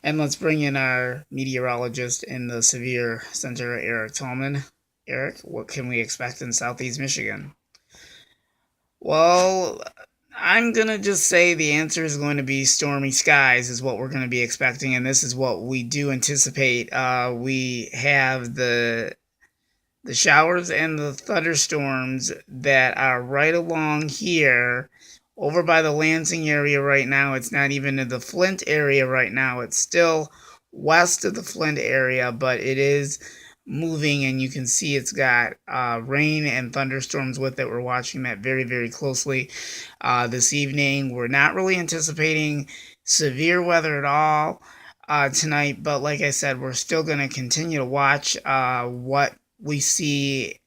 And let's bring in our meteorologist in the Severe Center, Eric Tolman. Eric, what can we expect in Southeast Michigan? Well, I'm going to just say the answer is going to be stormy skies, is what we're going to be expecting. And this is what we do anticipate. We have the showers and the thunderstorms that are right along here over by the Lansing area right now. It's not even in the Flint area right now. It's still west of the Flint area, but it is moving, and you can see it's got rain and thunderstorms with it. We're watching that very, very closely this evening. We're not really anticipating severe weather at all tonight, but like I said, we're still going to continue to watch what we see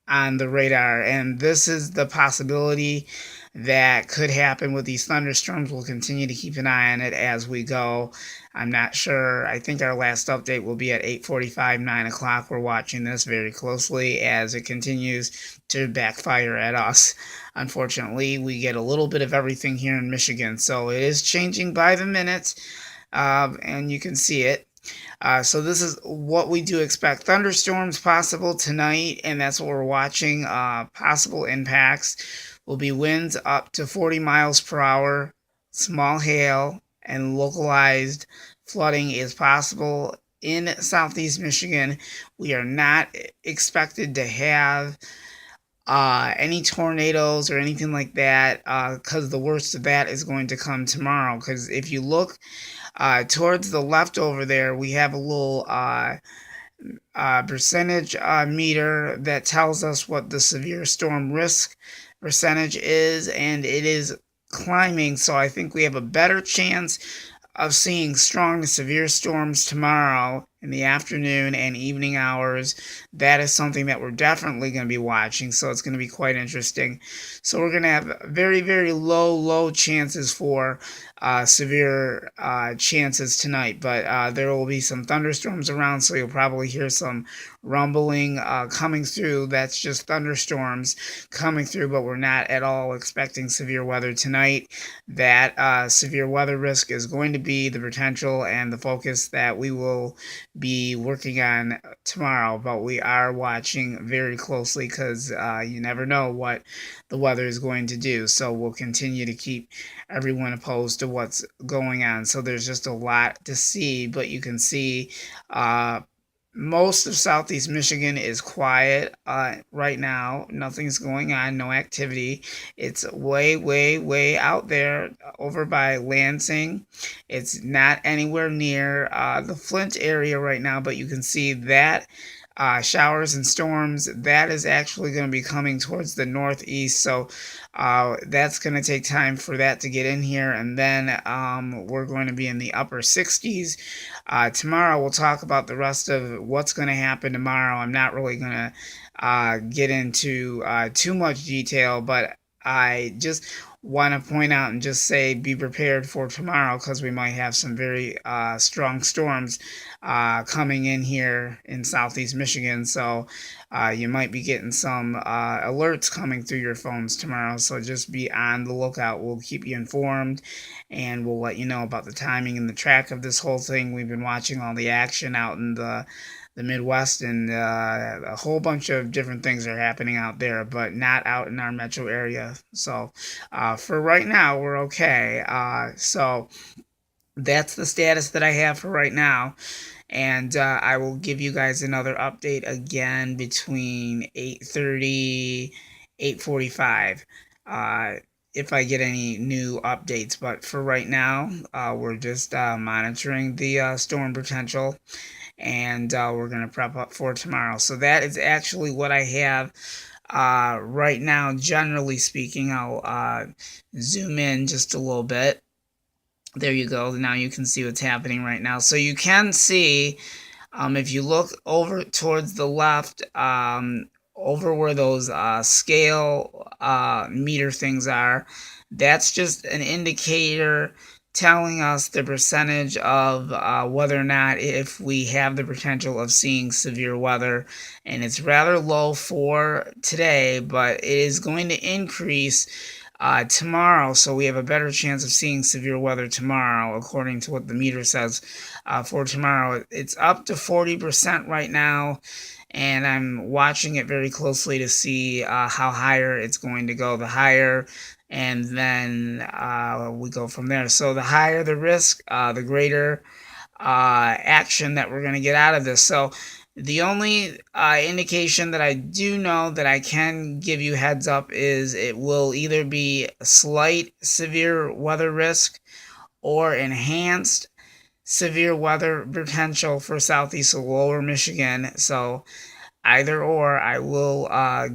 on the radar. And this is the possibility that could happen with these thunderstorms. We'll continue to keep an eye on it as we go. I'm not sure. I think our last update will be at 8:45, 9 o'clock. We're watching this very closely as it continues to backfire at us. Unfortunately, we get a little bit of everything here in Michigan, so it is changing by the minute, and you can see it. So this is what we do expect. Thunderstorms possible tonight, and that's what we're watching. Possible impacts will be winds up to 40 miles per hour, small hail, and localized flooding is possible in southeast Michigan. We are not expected to have any tornadoes or anything like that, because the worst of that is going to come tomorrow. Because if you look towards the left over there, we have a little percentage meter that tells us what the severe storm risk percentage is, and it is climbing. So I think we have a better chance of seeing strong to severe storms tomorrow in the afternoon and evening hours. That is something that we're definitely going to be watching, so it's going to be quite interesting. So we're going to have very, very low chances for severe chances tonight, but there will be some thunderstorms around, so you'll probably hear some rumbling coming through. That's just thunderstorms coming through, but we're not at all expecting severe weather tonight. That severe weather risk is going to be the potential and the focus that we will be working on tomorrow, but we are watching very closely because you never know what the weather is going to do. So we'll continue to keep everyone opposed to what's going on. So there's just a lot to see, but you can see most of southeast Michigan is quiet right now. Nothing's going on, no activity. It's way out there over by Lansing. It's not anywhere near the Flint area right now, but you can see that showers and storms, that is actually going to be coming towards the northeast. So that's going to take time for that to get in here. And then we're going to be in the upper 60s. Tomorrow we'll talk about the rest of what's going to happen tomorrow. I'm not really going to get into too much detail, but I just want to point out and just say be prepared for tomorrow because we might have some very strong storms coming in here in southeast Michigan. So you might be getting some alerts coming through your phones tomorrow. So just be on the lookout. We'll keep you informed, and we'll let you know about the timing and the track of this whole thing. We've been watching all the action out in the Midwest, and a whole bunch of different things are happening out there, but not out in our metro area. So for right now, we're okay. So that's the status that I have for right now. And I will give you guys another update again between 8:30, 8:45. If I get any new updates. But for right now, we're just monitoring the storm potential, and we're going to prep up for tomorrow. So that is actually what I have right now. Generally speaking, I'll zoom in just a little bit. There you go. Now you can see what's happening right now. So you can see, if you look over towards the left, over where those scale meter things are, that's just an indicator telling us the percentage of whether or not if we have the potential of seeing severe weather. And it's rather low for today, but it is going to increase tomorrow, so we have a better chance of seeing severe weather tomorrow, according to what the meter says for tomorrow. It's up to 40% right now, and I'm watching it very closely to see how higher it's going to go. The higher, and then we go from there. So the higher the risk, the greater action that we're going to get out of this. So the only indication that I do know that I can give you heads up is it will either be slight severe weather risk or enhanced severe weather potential for southeast lower Michigan. So either or, I will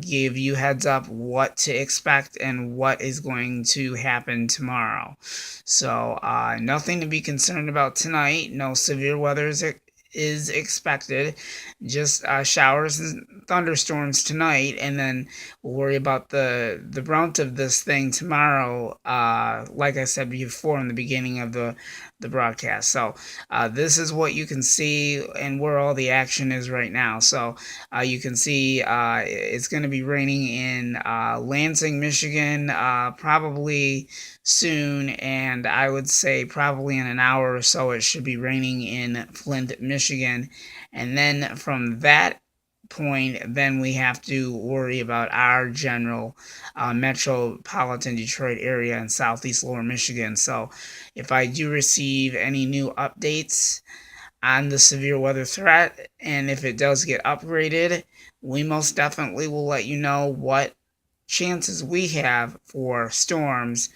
give you heads up what to expect and what is going to happen tomorrow. So nothing to be concerned about tonight. No severe weather is expected. Just showers and thunderstorms tonight, and then we'll worry about the brunt of this thing tomorrow. Like I said before in the beginning of the broadcast. So this is what you can see and where all the action is right now. So you can see it's going to be raining in Lansing, Michigan, probably soon, and I would say probably in an hour or so it should be raining in Flint, Michigan. And then from that point, then we have to worry about our general metropolitan Detroit area and southeast lower Michigan. So if I do receive any new updates on the severe weather threat, and if it does get upgraded, we most definitely will let you know what chances we have for storms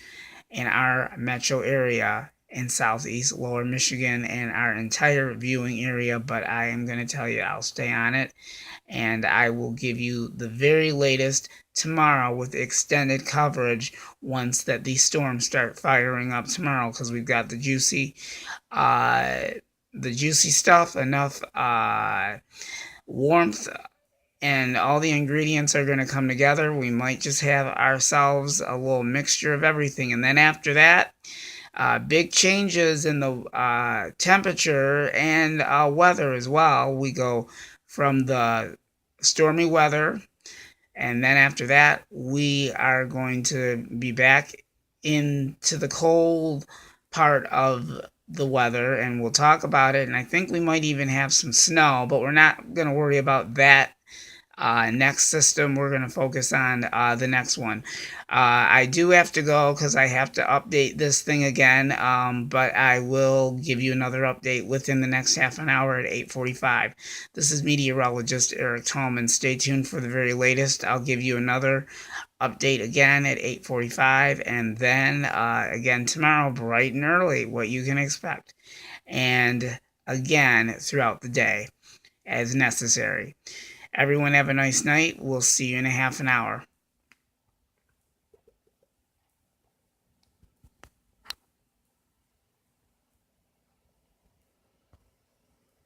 in our metro area in southeast lower Michigan and our entire viewing area. But I am going to tell you, I'll stay on it, and I will give you the very latest tomorrow with extended coverage once that these storms start firing up tomorrow, because we've got uh, the juicy stuff, enough warmth, and all the ingredients are going to come together. We might just have ourselves a little mixture of everything. And then after that, big changes in the temperature and weather as well. We go from the stormy weather, and then after that, we are going to be back into the cold part of the weather, and we'll talk about it. And I think we might even have some snow, but we're not going to worry about that next system. We're going to focus on the next one. I do have to go because I have to update this thing again, but I will give you another update within the next half an hour at 8:45. This is meteorologist Eric Tallman. Stay tuned for the very latest. I'll give you another update again at 8:45, and then again tomorrow bright and early, what you can expect, and again throughout the day as necessary. Everyone have a nice night. We'll see you in a half an hour.